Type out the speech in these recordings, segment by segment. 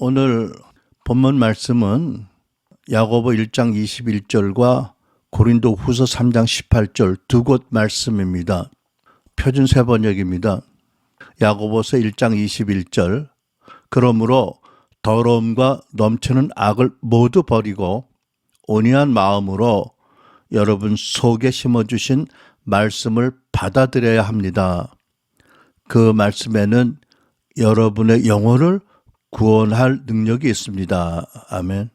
오늘 본문 말씀은 야고보 1장 21절과 고린도 후서 3장 18절 두 곳 말씀입니다. 표준 세번역입니다. 야고보서 1장 21절 그러므로 더러움과 넘치는 악을 모두 버리고 온유한 마음으로 여러분 속에 심어주신 말씀을 받아들여야 합니다. 그 말씀에는 여러분의 영혼을 구원할 능력이 있습니다. 아멘.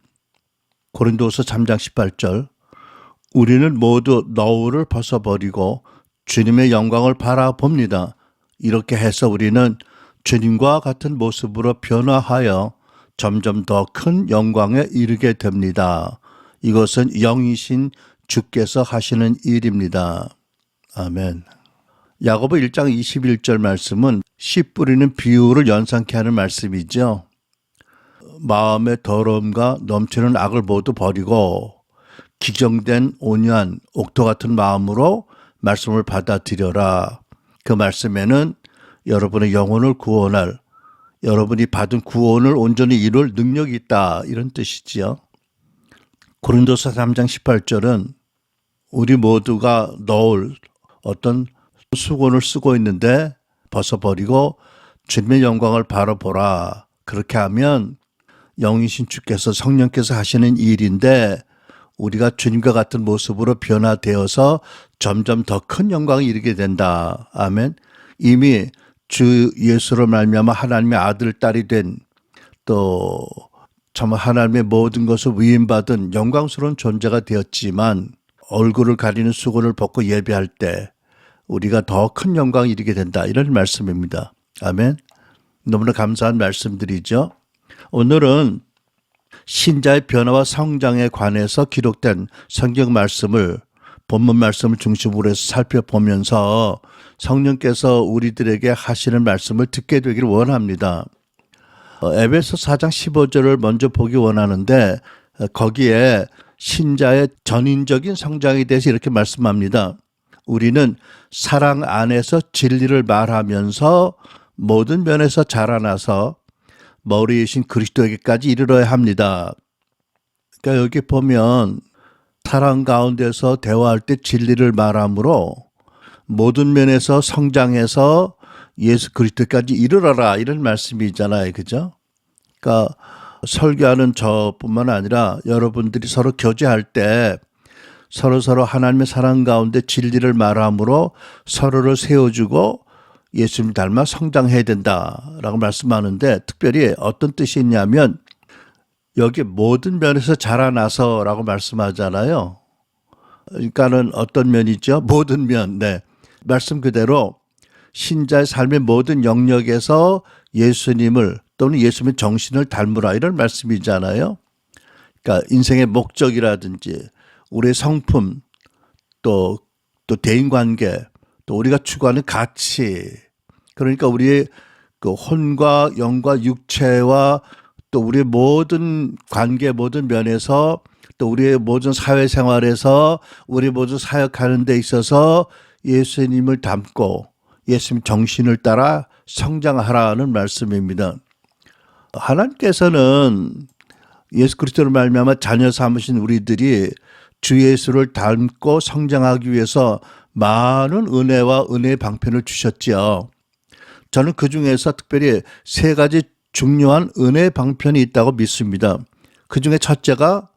고린도서 3장 18절 우리는 모두 너울을 벗어버리고 주님의 영광을 바라봅니다. 이렇게 해서 우리는 주님과 같은 모습으로 변화하여 점점 더 큰 영광에 이르게 됩니다. 이것은 영이신 주께서 하시는 일입니다. 아멘. 야고보 1장 21절 말씀은 씨 뿌리는 비유를 연상케 하는 말씀이죠. 마음의 더러움과 넘치는 악을 모두 버리고 기정된 온유한 옥토 같은 마음으로 말씀을 받아들여라. 그 말씀에는 여러분의 영혼을 구원할, 여러분이 받은 구원을 온전히 이룰 능력이 있다. 이런 뜻이지요. 고린도서 3장 18절은 우리 모두가 넣을 어떤 수건을 쓰고 있는데 벗어버리고 주님의 영광을 바라보라. 그렇게 하면 영이신 주께서 성령께서 하시는 일인데 우리가 주님과 같은 모습으로 변화되어서 점점 더 큰 영광에 이르게 된다. 아멘. 이미 주 예수로 말미암아 하나님의 아들 딸이 된 또 참 하나님의 모든 것을 위임받은 영광스러운 존재가 되었지만 얼굴을 가리는 수건을 벗고 예배할 때 우리가 더 큰 영광에 이르게 된다. 이런 말씀입니다. 아멘. 너무나 감사한 말씀들이죠. 오늘은 신자의 변화와 성장에 관해서 기록된 성경 말씀을 본문 말씀을 중심으로 해서 살펴보면서 성령께서 우리들에게 하시는 말씀을 듣게 되기를 원합니다. 에베소 4장 15절을 먼저 보기 원하는데 거기에 신자의 전인적인 성장에 대해서 이렇게 말씀합니다. 우리는 사랑 안에서 진리를 말하면서 모든 면에서 자라나서 머리이신 그리스도에게까지 이르러야 합니다. 그러니까 여기 보면 사랑 가운데서 대화할 때 진리를 말하므로 모든 면에서 성장해서 예수 그리스도까지 이르러라 이런 말씀이잖아요. 그죠? 그러니까 설교하는 저뿐만 아니라 여러분들이 서로 교제할 때 서로 하나님의 사랑 가운데 진리를 말하므로 서로를 세워주고 예수님 닮아 성장해야 된다라고 말씀하는데 특별히 어떤 뜻이 있냐면 여기 모든 면에서 자라나서라고 말씀하잖아요. 그러니까는 어떤 면이죠? 모든 면. 네. 말씀 그대로 신자의 삶의 모든 영역에서 예수님을 또는 예수님의 정신을 닮으라 이런 말씀이잖아요. 그러니까 인생의 목적이라든지 우리의 성품 또 대인관계 또 우리가 추구하는 가치 그러니까 우리의 그 혼과 영과 육체와 또 우리의 모든 관계 모든 면에서 또 우리의 모든 사회생활에서 우리 모두 사역하는 데 있어서 예수님을 닮고 예수님 정신을 따라 성장하라는 말씀입니다. 하나님께서는 예수 그리스도를 말미암아 자녀 삼으신 우리들이 주 예수를 닮고 성장하기 위해서 많은 은혜와 은혜의 방편을 주셨지요. 저는 그 중에서 특별히 세 가지 중요한 은혜의 방편이 있다고 믿습니다. 그 중에 첫째가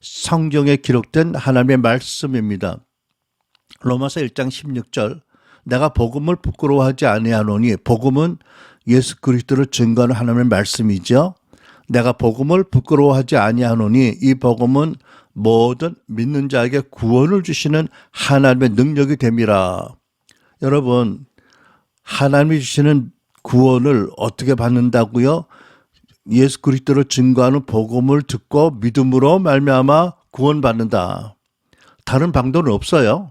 성경에 기록된 하나님의 말씀입니다. 로마서 1장 16절 내가 복음을 부끄러워하지 아니하노니 복음은 예수 그리스도를 증거하는 하나님의 말씀이죠. 내가 복음을 부끄러워하지 아니하노니 이 복음은 모든 믿는 자에게 구원을 주시는 하나님의 능력이 됨이라. 여러분 하나님이 주시는 구원을 어떻게 받는다고요? 예수 그리스도를 증거하는 복음을 듣고 믿음으로 말미암아 구원받는다. 다른 방법은 없어요.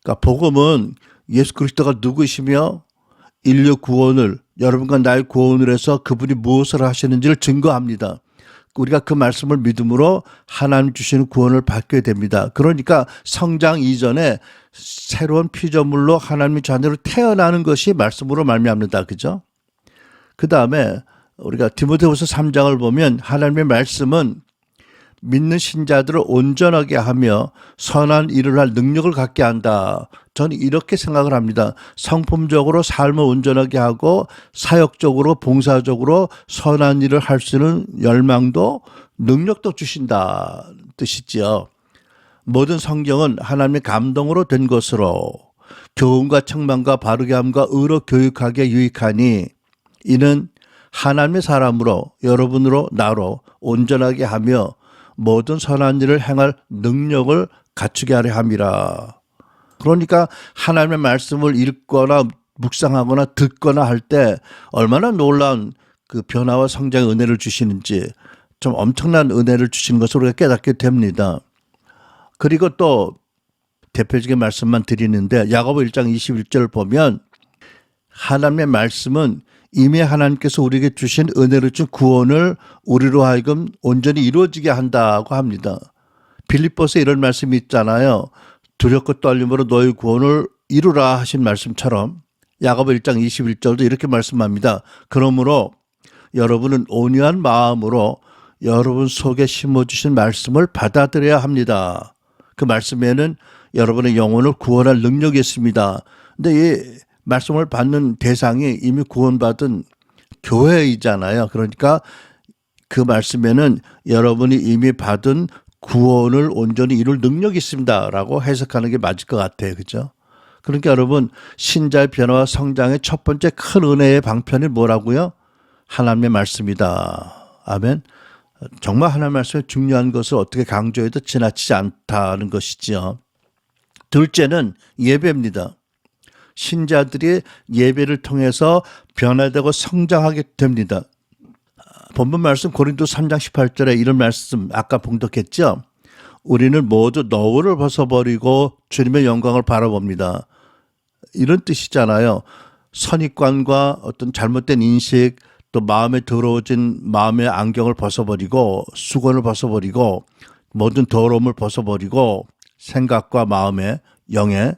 그러니까 복음은 예수 그리스도가 누구시며 인류 구원을 여러분과 나의 구원을 해서 그분이 무엇을 하시는지를 증거합니다. 우리가 그 말씀을 믿음으로 하나님 주시는 구원을 받게 됩니다. 그러니까 성장 이전에 새로운 피조물로 하나님의 자녀로 태어나는 것이 말씀으로 말미암는다. 그죠? 그 다음에 우리가 디모데후서 3장을 보면 하나님의 말씀은 믿는 신자들을 온전하게 하며 선한 일을 할 능력을 갖게 한다. 저는 이렇게 생각을 합니다. 성품적으로 삶을 온전하게 하고 사역적으로 봉사적으로 선한 일을 할 수 있는 열망도 능력도 주신다 뜻이지요. 모든 성경은 하나님의 감동으로 된 것으로 교훈과 책망과 바르게 함과 의로 교육하기에 유익하니 이는 하나님의 사람으로 여러분으로 나로 온전하게 하며 모든 선한 일을 행할 능력을 갖추게 하려 함이라. 그러니까 하나님의 말씀을 읽거나 묵상하거나 듣거나 할 때 얼마나 놀라운 그 변화와 성장의 은혜를 주시는지 좀 엄청난 은혜를 주시는 것을 우리가 깨닫게 됩니다. 그리고 또 대표적인 말씀만 드리는데 야고보 1장 21절 보면 하나님의 말씀은 이미 하나님께서 우리에게 주신 은혜로 준 구원을 우리로 하여금 온전히 이루어지게 한다고 합니다. 빌립보서에 이런 말씀이 있잖아요. 두렵고 떨림으로 너희 구원을 이루라 하신 말씀처럼 야고보 1장 21절도 이렇게 말씀합니다. 그러므로 여러분은 온유한 마음으로 여러분 속에 심어주신 말씀을 받아들여야 합니다. 그 말씀에는 여러분의 영혼을 구원할 능력이 있습니다. 근데 이 말씀을 받는 대상이 이미 구원받은 교회이잖아요. 그러니까 그 말씀에는 여러분이 이미 받은 구원을 온전히 이룰 능력이 있습니다라고 해석하는 게 맞을 것 같아요. 그렇죠? 그러니까 여러분 신자의 변화와 성장의 첫 번째 큰 은혜의 방편이 뭐라고요? 하나님의 말씀이다. 아멘. 정말 하나님의 말씀의 중요한 것을 어떻게 강조해도 지나치지 않다는 것이지요. 둘째는 예배입니다. 신자들이 예배를 통해서 변화되고 성장하게 됩니다. 본문 말씀 고린도 3장 18절에 이런 말씀 아까 봉독했죠. 우리는 모두 너울을 벗어버리고 주님의 영광을 바라봅니다. 이런 뜻이잖아요. 선입관과 어떤 잘못된 인식 또 마음에 더러워진 마음의 안경을 벗어버리고 수건을 벗어버리고 모든 더러움을 벗어버리고 생각과 마음의 영의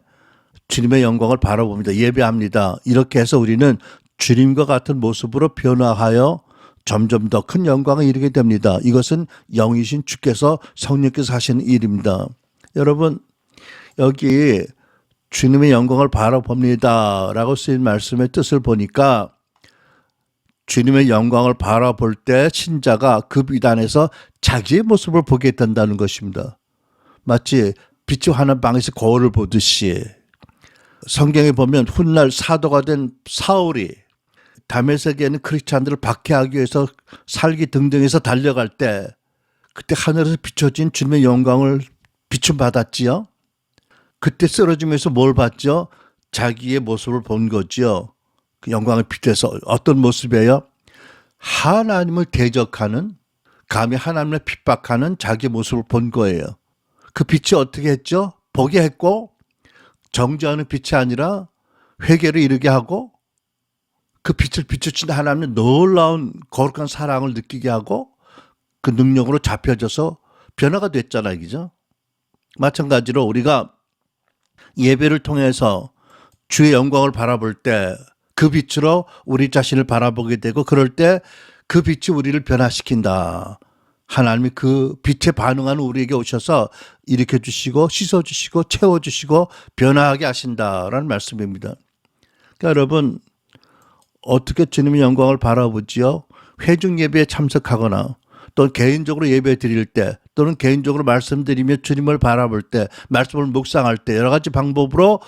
주님의 영광을 바라봅니다. 예배합니다. 이렇게 해서 우리는 주님과 같은 모습으로 변화하여 점점 더 큰 영광에 이르게 됩니다. 이것은 영이신 주께서 성령께서 하시는 일입니다. 여러분 여기 주님의 영광을 바라봅니다 라고 쓰인 말씀의 뜻을 보니까 주님의 영광을 바라볼 때 신자가 그 비단에서 자기의 모습을 보게 된다는 것입니다. 마치 빛이 환한 방에서 거울을 보듯이 성경에 보면 훗날 사도가 된 사울이 다메섹에 있는 크리스찬들을 박해하기 위해서 살기 등등해서 달려갈 때 그때 하늘에서 비춰진 주님의 영광을 비춤 받았지요. 그때 쓰러지면서 뭘 봤죠? 자기의 모습을 본 거죠. 그 영광의 빛에서 어떤 모습이에요? 하나님을 대적하는 감히 하나님을 핍박하는 자기 모습을 본 거예요. 그 빛이 어떻게 했죠? 보게 했고 정죄하는 빛이 아니라 회개를 이루게 하고 그 빛을 비추신 하나님의 놀라운 거룩한 사랑을 느끼게 하고 그 능력으로 잡혀져서 변화가 됐잖아요. 그죠? 마찬가지로 우리가 예배를 통해서 주의 영광을 바라볼 때 그 빛으로 우리 자신을 바라보게 되고 그럴 때 그 빛이 우리를 변화시킨다. 하나님이 그 빛에 반응하는 우리에게 오셔서 일으켜 주시고 씻어 주시고 채워 주시고 변화하게 하신다라는 말씀입니다. 그러니까 여러분 어떻게 주님의 영광을 바라보지요? 회중 예배에 참석하거나 또 개인적으로 예배 드릴 때 또는 개인적으로 말씀드리며 주님을 바라볼 때 말씀을 묵상할 때 여러 가지 방법으로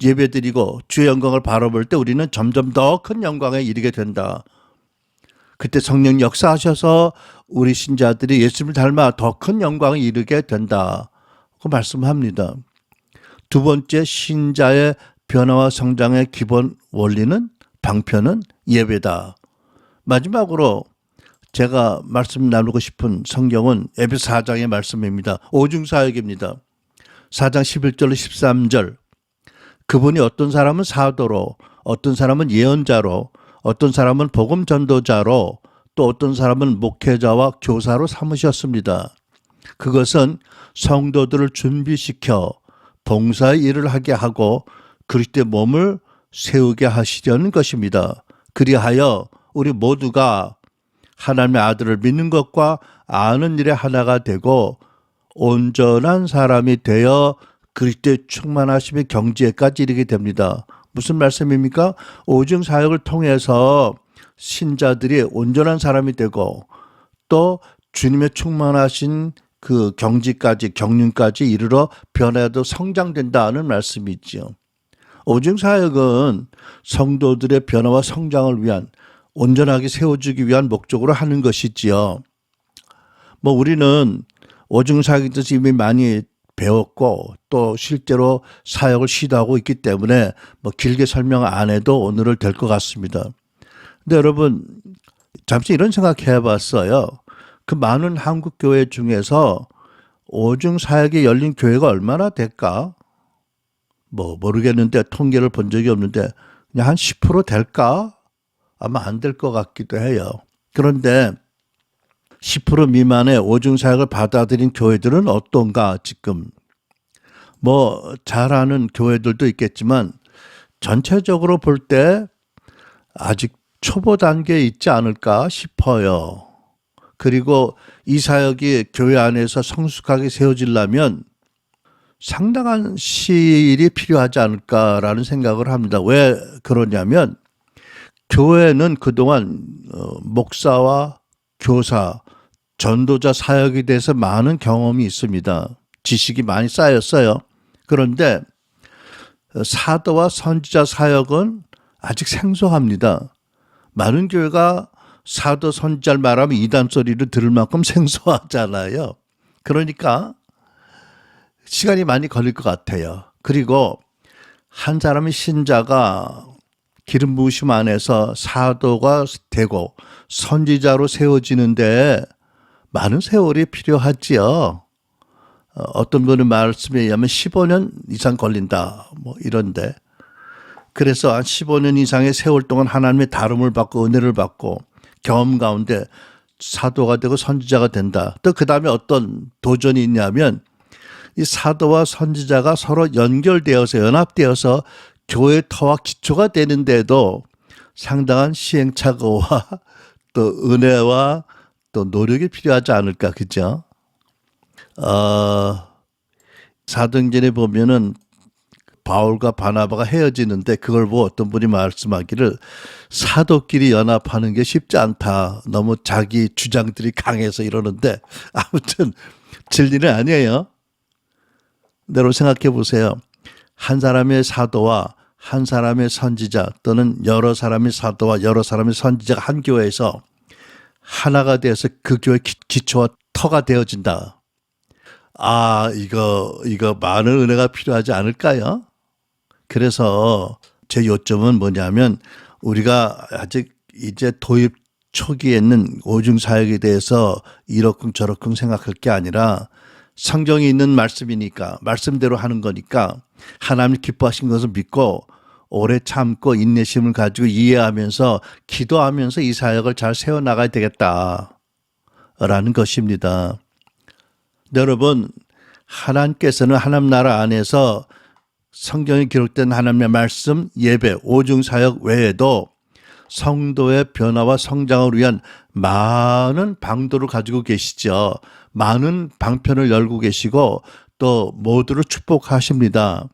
예배 드리고 주의 영광을 바라볼 때 우리는 점점 더 큰 영광에 이르게 된다. 그때 성령 역사하셔서 우리 신자들이 예수님을 닮아 더 큰 영광에 이르게 된다고 말씀합니다. 두 번째 신자의 변화와 성장의 기본 원리는 방편은 예배다. 마지막으로 제가 말씀 나누고 싶은 성경은 에베소 4장의 말씀입니다. 오중사역입니다. 4장 11절로 13절 그분이 어떤 사람은 사도로 어떤 사람은 예언자로 어떤 사람은 복음 전도자로 또 어떤 사람은 목회자와 교사로 삼으셨습니다. 그것은 성도들을 준비시켜 봉사의 일을 하게 하고 그리스도의 몸을 세우게 하시려는 것입니다. 그리하여 우리 모두가 하나님의 아들을 믿는 것과 아는 일에 하나가 되고 온전한 사람이 되어 그리스도의 충만하심의 경지에까지 이르게 됩니다. 무슨 말씀입니까? 오중 사역을 통해서 신자들이 온전한 사람이 되고 또 주님의 충만하신 그 경지까지 경륜까지 이르러 변화도 성장된다는 말씀이지요. 오중 사역은 성도들의 변화와 성장을 위한 온전하게 세워주기 위한 목적으로 하는 것이지요. 우리는 오중 사역에 대해서 이미 많이 배웠고 또 실제로 사역을 시도하고 있기 때문에 길게 설명 안 해도 오늘을 될 것 같습니다. 근데 여러분 잠시 이런 생각해 봤어요. 그 많은 한국 교회 중에서 오중 사역이 열린 교회가 얼마나 될까? 모르겠는데 통계를 본 적이 없는데 그냥 한 10% 될까? 아마 안 될 것 같기도 해요. 그런데 10% 미만의 오중 사역을 받아들인 교회들은 어떤가 지금. 잘하는 교회들도 있겠지만 전체적으로 볼 때 아직 초보 단계에 있지 않을까 싶어요. 그리고 이 사역이 교회 안에서 성숙하게 세워지려면 상당한 시일이 필요하지 않을까라는 생각을 합니다. 왜 그러냐면 교회는 그동안 목사와 교사, 전도자 사역에 대해서 많은 경험이 있습니다. 지식이 많이 쌓였어요. 그런데 사도와 선지자 사역은 아직 생소합니다. 많은 교회가 사도 선지자를 말하면 이단 소리를 들을 만큼 생소하잖아요. 그러니까 시간이 많이 걸릴 것 같아요. 그리고 한 사람의 신자가 기름 부으심 안에서 사도가 되고 선지자로 세워지는데 많은 세월이 필요하지요. 어떤 분의 말씀에 의하면 15년 이상 걸린다. 이런데. 그래서 한 15년 이상의 세월 동안 하나님의 다름을 받고 은혜를 받고 경험 가운데 사도가 되고 선지자가 된다. 또 그 다음에 어떤 도전이 있냐면 이 사도와 선지자가 서로 연결되어서 연합되어서 교회 터와 기초가 되는데도 상당한 시행착오와 또 은혜와 또 노력이 필요하지 않을까, 그죠? 사도행전에 보면은 바울과 바나바가 헤어지는데 그걸 보고 어떤 분이 말씀하기를 사도끼리 연합하는 게 쉽지 않다. 너무 자기 주장들이 강해서 이러는데 아무튼 진리는 아니에요. 여러분 생각해 보세요. 한 사람의 사도와 한 사람의 선지자 또는 여러 사람의 사도와 여러 사람의 선지자가 한 교회에서 하나가 돼서 그 교회 기초와 터가 되어진다. 이거 많은 은혜가 필요하지 않을까요? 그래서 제 요점은 뭐냐면 우리가 아직 이제 도입 초기에는 오중사역에 대해서 이러쿵 저러쿵 생각할 게 아니라 성경에 있는 말씀이니까 말씀대로 하는 거니까 하나님 기뻐하신 것을 믿고 오래 참고 인내심을 가지고 이해하면서 기도하면서 이 사역을 잘 세워나가야 되겠다라는 것입니다. 여러분 하나님께서는 하나님 나라 안에서 성경에 기록된 하나님의 말씀, 예배, 오중사역 외에도 성도의 변화와 성장을 위한 많은 방도를 가지고 계시죠. 많은 방편을 열고 계시고 또 모두를 축복하십니다.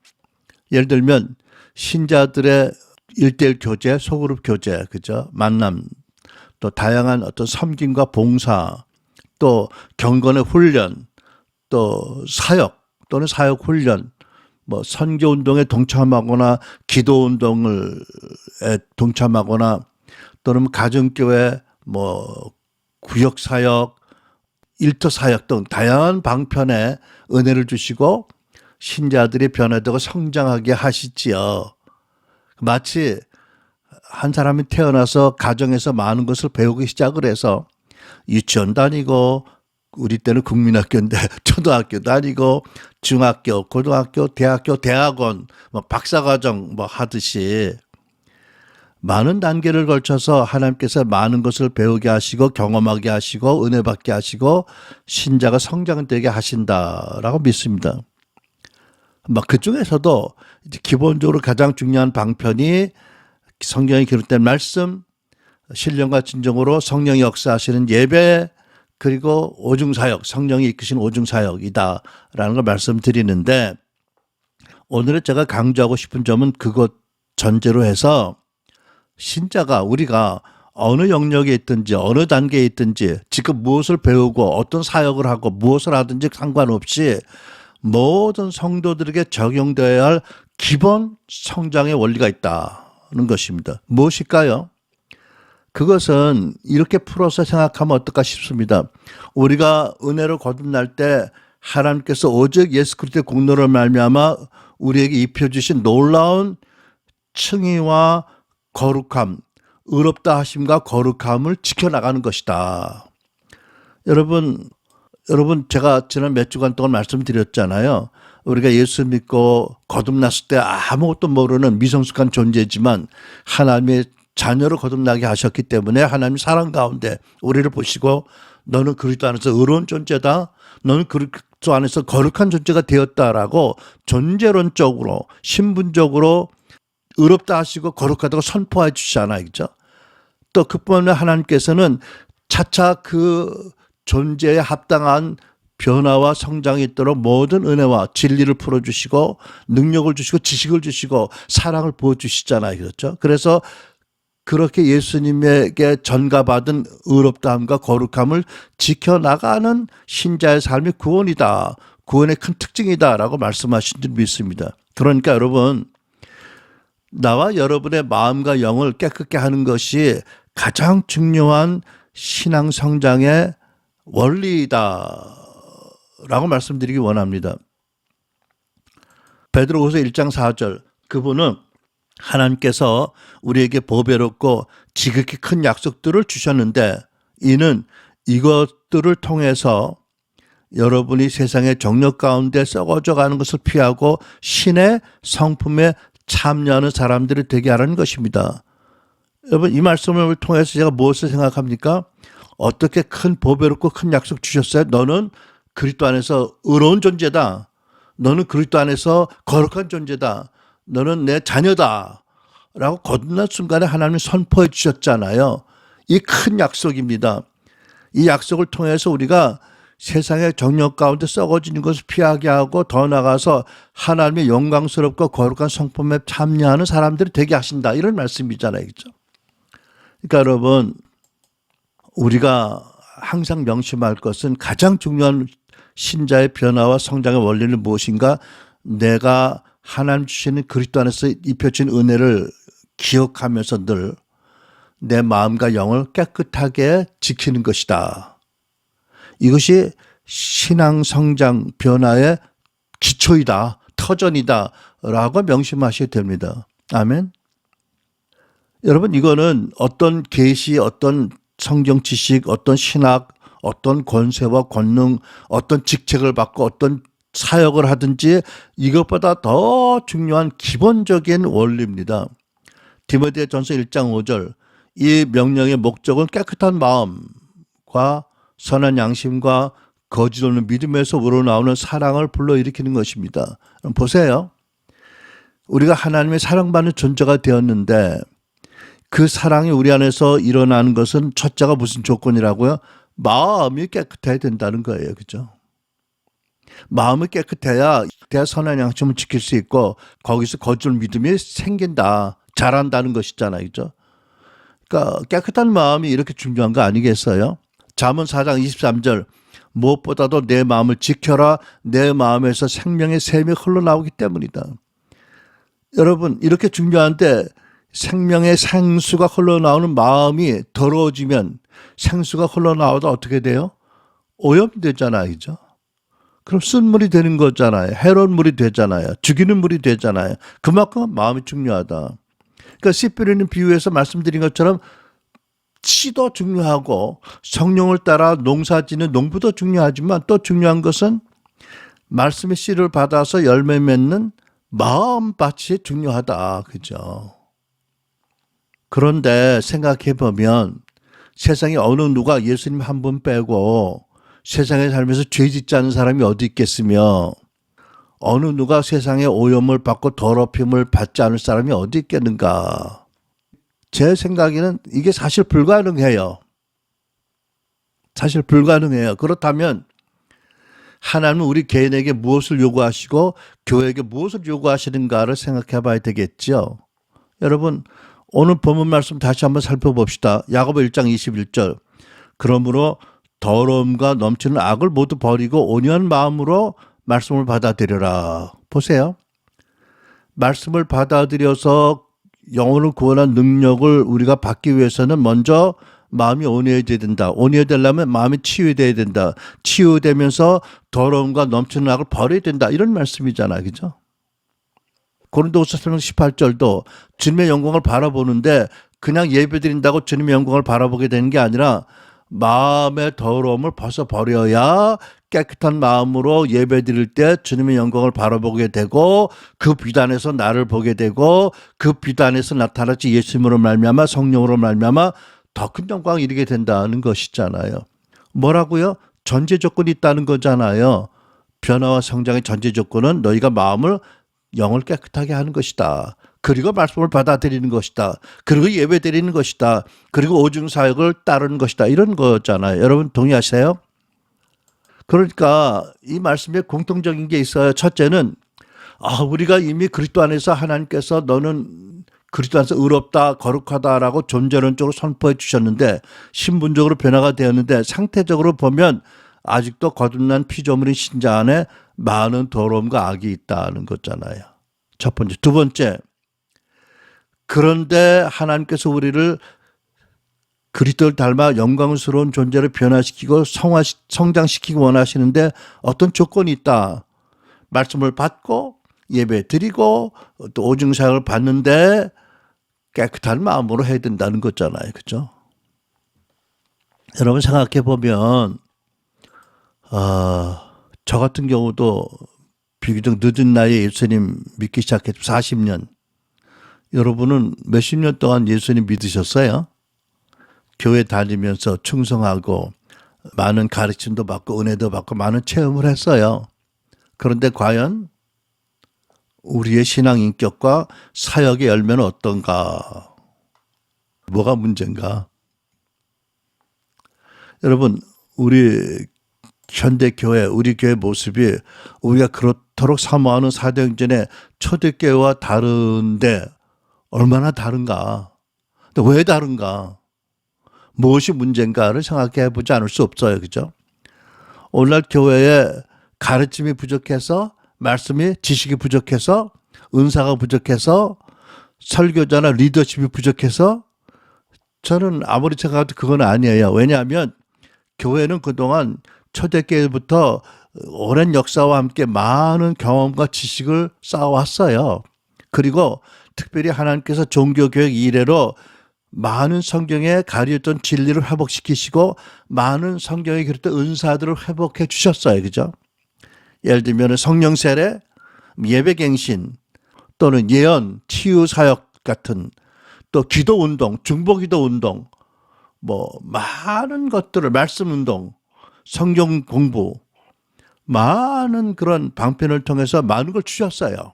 예를 들면 신자들의 1:1 교제, 소그룹 교제, 그죠? 만남, 또 다양한 어떤 섬김과 봉사, 또 경건의 훈련, 또 사역 또는 사역 훈련, 선교 운동에 동참하거나 기도 운동에 동참하거나 또는 가정교회, 구역 사역, 일터 사역 등 다양한 방편의 은혜를 주시고 신자들이 변화되고 성장하게 하시지요. 마치 한 사람이 태어나서 가정에서 많은 것을 배우기 시작을 해서 유치원 다니고 우리 때는 국민학교인데 초등학교 다니고 중학교, 고등학교, 대학교, 대학원, 박사과정 하듯이 많은 단계를 걸쳐서 하나님께서 많은 것을 배우게 하시고 경험하게 하시고 은혜 받게 하시고 신자가 성장되게 하신다라고 믿습니다. 그 중에서도 기본적으로 가장 중요한 방편이 성경에 기록된 말씀, 신령과 진정으로 성령이 역사하시는 예배, 그리고 오중사역, 성령이 이끄신 오중사역이다라는 걸 말씀드리는데, 오늘은 제가 강조하고 싶은 점은 그것 전제로 해서 신자가, 우리가 어느 영역에 있든지 어느 단계에 있든지 지금 무엇을 배우고 어떤 사역을 하고 무엇을 하든지 상관없이 모든 성도들에게 적용되어야 할 기본 성장의 원리가 있다는 것입니다. 무엇일까요? 그것은 이렇게 풀어서 생각하면 어떨까 싶습니다. 우리가 은혜로 거듭날 때 하나님께서 오직 예수 그리스도의 공로를 말미암아 우리에게 입혀주신 놀라운 칭의와 거룩함, 의롭다 하심과 거룩함을 지켜나가는 것이다. 여러분 제가 지난 몇 주간 동안 말씀드렸잖아요. 우리가 예수 믿고 거듭났을 때 아무것도 모르는 미성숙한 존재지만 하나님의 자녀로 거듭나게 하셨기 때문에 하나님 사랑 가운데 우리를 보시고 너는 그리스도 안에서 의로운 존재다. 너는 그리스도 안에서 거룩한 존재가 되었다라고 존재론적으로 신분적으로 의롭다 하시고 거룩하다고 선포해 주시잖아요. 그렇죠? 또 그뿐만 아니라 하나님께서는 차차 그 존재에 합당한 변화와 성장이 있도록 모든 은혜와 진리를 풀어주시고 능력을 주시고 지식을 주시고 사랑을 부어주시잖아요. 그렇죠? 그래서 그렇게 예수님에게 전가받은 의롭다함과 거룩함을 지켜나가는 신자의 삶이 구원이다. 구원의 큰 특징이다라고 말씀하신 줄 믿습니다. 그러니까 여러분, 나와 여러분의 마음과 영을 깨끗게 하는 것이 가장 중요한 신앙 성장의 원리다라고 말씀드리기 원합니다. 베드로후서 1장 4절, 그분은 하나님께서 우리에게 보배롭고 지극히 큰 약속들을 주셨는데 이는 이것들을 통해서 여러분이 세상의 정욕 가운데 썩어져 가는 것을 피하고 신의 성품에 참여하는 사람들이 되게 하라는 것입니다. 여러분, 이 말씀을 통해서 제가 무엇을 생각합니까? 어떻게 큰 보배롭고 큰 약속 주셨어요? 너는 그리스도 안에서 의로운 존재다. 너는 그리스도 안에서 거룩한 존재다. 너는 내 자녀다. 라고 거듭난 순간에 하나님이 선포해 주셨잖아요. 이 큰 약속입니다. 이 약속을 통해서 우리가 세상의 정욕 가운데 썩어지는 것을 피하게 하고 더 나아가서 하나님의 영광스럽고 거룩한 성품에 참여하는 사람들이 되게 하신다. 이런 말씀이잖아요. 그렇죠? 그러니까 여러분, 우리가 항상 명심할 것은 가장 중요한 신자의 변화와 성장의 원리는 무엇인가? 내가 하나님 주시는 그리스도 안에서 입혀진 은혜를 기억하면서 늘 내 마음과 영을 깨끗하게 지키는 것이다. 이것이 신앙 성장 변화의 기초이다, 터전이다 라고 명심하셔야 됩니다. 아멘. 여러분, 이거는 어떤 계시, 어떤 성경 지식, 어떤 신학, 어떤 권세와 권능, 어떤 직책을 받고 어떤 사역을 하든지 이것보다 더 중요한 기본적인 원리입니다. 디모데전서 1장 5절, 이 명령의 목적은 깨끗한 마음과 선한 양심과 거짓 없는 믿음에서 우러나오는 사랑을 불러일으키는 것입니다. 보세요. 우리가 하나님의 사랑받는 존재가 되었는데 그 사랑이 우리 안에서 일어나는 것은 첫째가 무슨 조건이라고요? 마음이 깨끗해야 된다는 거예요. 그죠? 마음이 깨끗해야 선한 양심을 지킬 수 있고 거기서 거짓 믿음이 생긴다. 잘한다는 것이잖아요. 그죠? 그러니까 깨끗한 마음이 이렇게 중요한 거 아니겠어요? 잠언 4장 23절, 무엇보다도 내 마음을 지켜라. 내 마음에서 생명의 샘이 흘러나오기 때문이다. 여러분, 이렇게 중요한데 생명의 생수가 흘러나오는 마음이 더러워지면 생수가 흘러나오다 어떻게 돼요? 오염되잖아요. 그죠? 그럼 쓴물이 되는 거잖아요. 해로운 물이 되잖아요. 죽이는 물이 되잖아요. 그만큼 마음이 중요하다. 그러니까 씨 뿌리는 비유에서 말씀드린 것처럼 씨도 중요하고 성령을 따라 농사짓는 농부도 중요하지만 또 중요한 것은 말씀의 씨를 받아서 열매 맺는 마음밭이 중요하다. 그죠? 그런데 생각해 보면 세상에 어느 누가 예수님 한 분 빼고 세상에 살면서 죄 짓지 않은 사람이 어디 있겠으며 어느 누가 세상에 오염을 받고 더럽힘을 받지 않을 사람이 어디 있겠는가. 제 생각에는 이게 사실 불가능해요. 사실 불가능해요. 그렇다면 하나님은 우리 개인에게 무엇을 요구하시고 교회에게 무엇을 요구하시는가를 생각해 봐야 되겠죠. 여러분, 오늘 본문 말씀 다시 한번 살펴봅시다. 야고보 1장 21절. 그러므로 더러움과 넘치는 악을 모두 버리고 온유한 마음으로 말씀을 받아들여라. 보세요. 말씀을 받아들여서 영혼을 구원한 능력을 우리가 받기 위해서는 먼저 마음이 온유해져야 된다. 온유해지려면 마음이 치유돼야 된다. 치유되면서 더러움과 넘치는 악을 버려야 된다. 이런 말씀이잖아요. 그죠? 고린도후서 18절도 주님의 영광을 바라보는데 그냥 예배드린다고 주님의 영광을 바라보게 되는 게 아니라 마음의 더러움을 벗어버려야 깨끗한 마음으로 예배드릴 때 주님의 영광을 바라보게 되고 그 비단에서 나를 보게 되고 그 비단에서 나타나지 예수님으로 말미암아 성령으로 말미암아 더 큰 영광을 이루게 된다는 것이잖아요. 뭐라고요? 전제 조건이 있다는 거잖아요. 변화와 성장의 전제 조건은 너희가 마음을 영을 깨끗하게 하는 것이다. 그리고 말씀을 받아들이는 것이다. 그리고 예배드리는 것이다. 그리고 오중사역을 따르는 것이다. 이런 거잖아요. 여러분 동의하세요? 그러니까 이 말씀에 공통적인 게 있어요. 첫째는 우리가 이미 그리스도 안에서 하나님께서 너는 그리스도 안에서 의롭다 거룩하다라고 존재론적으로 선포해 주셨는데 신분적으로 변화가 되었는데 상태적으로 보면 아직도 거듭난 피조물인 신자 안에 많은 더러움과 악이 있다는 거잖아요. 첫 번째. 두 번째. 그런데 하나님께서 우리를 그리스도를 닮아 영광스러운 존재를 변화시키고 성장시키고 원하시는데 어떤 조건이 있다. 말씀을 받고 예배 드리고 또 오중사역을 받는데 깨끗한 마음으로 해야 된다는 거잖아요. 그죠? 여러분 생각해 보면 저 같은 경우도 비교적 늦은 나이에 예수님 믿기 시작했죠. 40년. 여러분은 몇십 년 동안 예수님 믿으셨어요? 교회 다니면서 충성하고 많은 가르침도 받고 은혜도 받고 많은 체험을 했어요. 그런데 과연 우리의 신앙 인격과 사역의 열매는 어떤가? 뭐가 문제인가? 여러분, 우리 현대교회, 우리 교회 모습이 우리가 그렇도록 사모하는 사도행전의 초대교회와 다른데 얼마나 다른가? 왜 다른가? 무엇이 문제인가를 생각해 보지 않을 수 없어요. 그죠? 오늘날 교회에 가르침이 부족해서 말씀이 지식이 부족해서 은사가 부족해서 설교자나 리더십이 부족해서 저는 아무리 생각해도 그건 아니에요. 왜냐하면 교회는 그동안 초대교회부터 오랜 역사와 함께 많은 경험과 지식을 쌓아왔어요. 그리고 특별히 하나님께서 종교개혁 이래로 많은 성경에 가려졌던 진리를 회복시키시고 많은 성경에 기록된 은사들을 회복해 주셨어요. 그죠? 예를 들면 성령 세례, 예배갱신 또는 예언, 치유사역 같은 또 기도운동, 중보기도운동 많은 것들을 말씀운동, 성경 공부 많은 그런 방편을 통해서 많은 걸 주셨어요.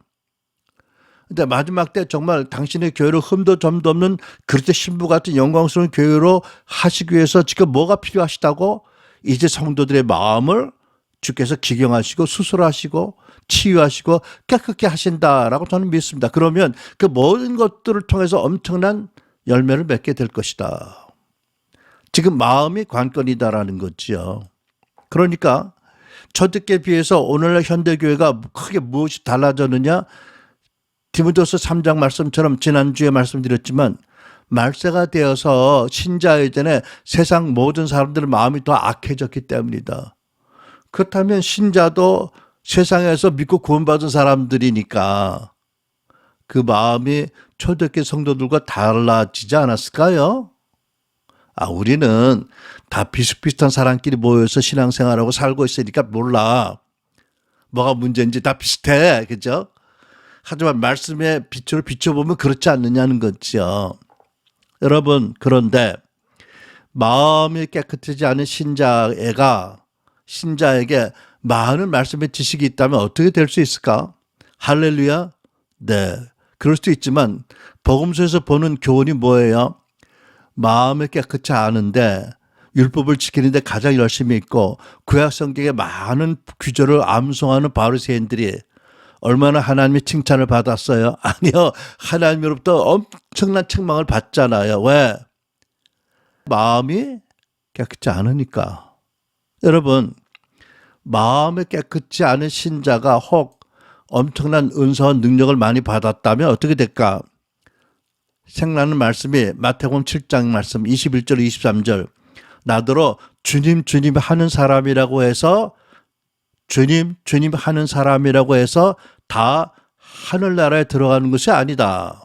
근데 마지막 때 정말 당신의 교회를 흠도 점도 없는 그리스도 신부 같은 영광스러운 교회로 하시기 위해서 지금 뭐가 필요하시다고? 이제 성도들의 마음을 주께서 기경하시고 수술하시고 치유하시고 깨끗게 하신다라고 저는 믿습니다. 그러면 그 모든 것들을 통해서 엄청난 열매를 맺게 될 것이다. 지금 마음이 관건이다라는 거지요. 그러니까 초대교회에 비해서 오늘날 현대교회가 크게 무엇이 달라졌느냐? 디모데후서 3장 말씀처럼 지난주에 말씀드렸지만 말세가 되어서 신자이전에 세상 모든 사람들의 마음이 더 악해졌기 때문이다. 그렇다면 신자도 세상에서 믿고 구원받은 사람들이니까 그 마음이 초대교회 성도들과 달라지지 않았을까요? 우리는 다 비슷비슷한 사람끼리 모여서 신앙생활하고 살고 있으니까 몰라. 뭐가 문제인지 다 비슷해. 그죠? 하지만 말씀의 빛으로 비춰보면 그렇지 않느냐는 거죠. 여러분, 그런데 마음이 깨끗하지 않은 신자에게 많은 말씀의 지식이 있다면 어떻게 될 수 있을까? 할렐루야? 네. 그럴 수도 있지만 복음서에서 보는 교훈이 뭐예요? 마음이 깨끗지 않은데 율법을 지키는데 가장 열심히 있고 구약 성경에 많은 규절을 암송하는 바리새인들이 얼마나 하나님의 칭찬을 받았어요? 아니요. 하나님으로부터 엄청난 책망을 받잖아요. 왜? 마음이 깨끗지 않으니까. 여러분, 마음이 깨끗지 않은 신자가 혹 엄청난 은사와 능력을 많이 받았다면 어떻게 될까? 생각나는 말씀이 마태복음 7장 말씀 21절 23절. 나더러 주님 주님 하는 사람이라고 해서 주님 주님 하는 사람이라고 해서 다 하늘나라에 들어가는 것이 아니다.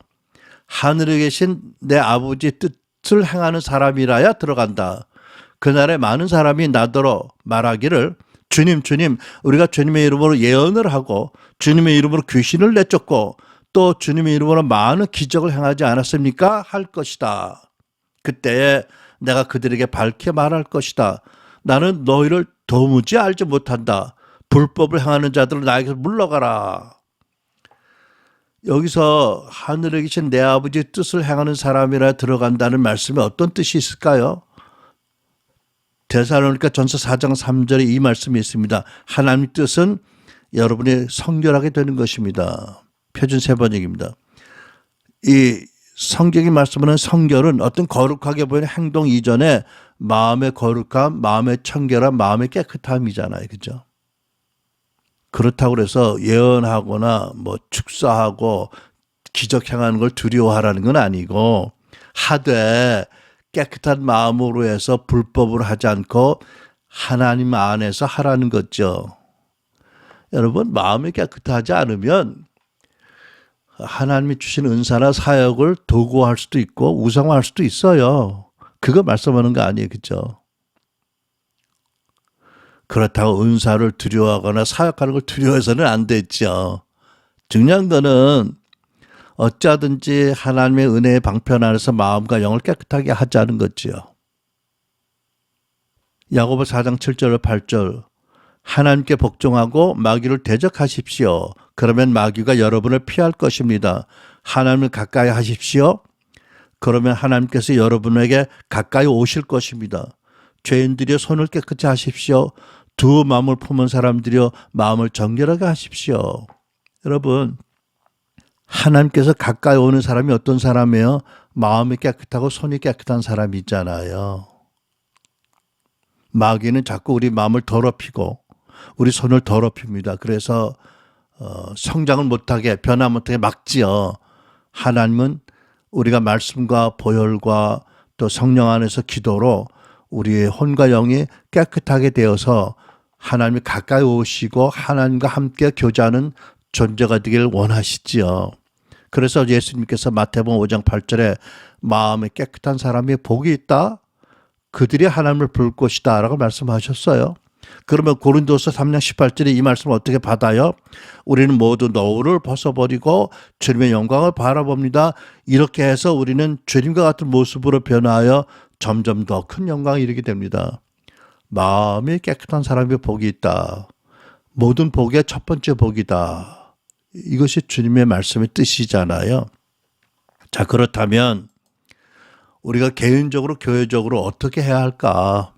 하늘에 계신 내 아버지의 뜻을 행하는 사람이라야 들어간다. 그날에 많은 사람이 나더러 말하기를 주님 주님 우리가 주님의 이름으로 예언을 하고 주님의 이름으로 귀신을 내쫓고 또 주님의 이름으로 많은 기적을 행하지 않았습니까? 할 것이다. 그때에 내가 그들에게 밝게 말할 것이다. 나는 너희를 도무지 알지 못한다. 불법을 행하는 자들을 나에게서 물러가라. 여기서 하늘에 계신 내 아버지의 뜻을 행하는 사람이라 들어간다는 말씀에 어떤 뜻이 있을까요? 데살로니가 전서 4장 3절에 이 말씀이 있습니다. 하나님의 뜻은 여러분이 성결하게 되는 것입니다. 표준 세번역입니다. 이 성경이 말씀하는 성결은 어떤 거룩하게 보이는 행동 이전에 마음의 거룩함, 마음의 청결함, 마음의 깨끗함이잖아요. 그죠? 그렇다고 해서 예언하거나 뭐 축사하고 기적 행하는 걸 두려워하라는 건 아니고 하되 깨끗한 마음으로 해서 불법을 하지 않고 하나님 안에서 하라는 거죠. 여러분 마음이 깨끗하지 않으면 하나님이 주신 은사나 사역을 도구화할 수도 있고 우상화할 수도 있어요. 그거 말씀하는 거 아니에요. 그죠? 그렇다고 은사를 두려워하거나 사역하는 걸 두려워해서는 안 되죠. 중요한 거는 어찌하든지 하나님의 은혜의 방편 안에서 마음과 영을 깨끗하게 하자는 거지요. 야고보 4장 7절 8절 하나님께 복종하고 마귀를 대적하십시오. 그러면 마귀가 여러분을 피할 것입니다. 하나님을 가까이 하십시오. 그러면 하나님께서 여러분에게 가까이 오실 것입니다. 죄인들이여 손을 깨끗이 하십시오. 두 마음을 품은 사람들이여 마음을 정결하게 하십시오. 여러분 하나님께서 가까이 오는 사람이 어떤 사람이에요? 마음이 깨끗하고 손이 깨끗한 사람이 있잖아요. 마귀는 자꾸 우리 마음을 더럽히고 우리 손을 더럽힙니다. 그래서 성장을 못하게 변화 못하게 막지요. 하나님은 우리가 말씀과 보혈과 또 성령 안에서 기도로 우리의 혼과 영이 깨끗하게 되어서 하나님이 가까이 오시고 하나님과 함께 교제하는 존재가 되길 원하시지요. 그래서 예수님께서 마태복음 5장 8절에 마음이 깨끗한 사람이 복이 있다. 그들이 하나님을 볼 것이다 라고 말씀하셨어요. 그러면 고린도서 3장 18절에 이 말씀을 어떻게 받아요? 우리는 모두 노를 벗어버리고 주님의 영광을 바라봅니다. 이렇게 해서 우리는 주님과 같은 모습으로 변화하여 점점 더 큰 영광에 이르게 됩니다. 마음이 깨끗한 사람이 복이 있다. 모든 복의 첫 번째 복이다. 이것이 주님의 말씀의 뜻이잖아요. 자, 그렇다면 우리가 개인적으로 교회적으로 어떻게 해야 할까?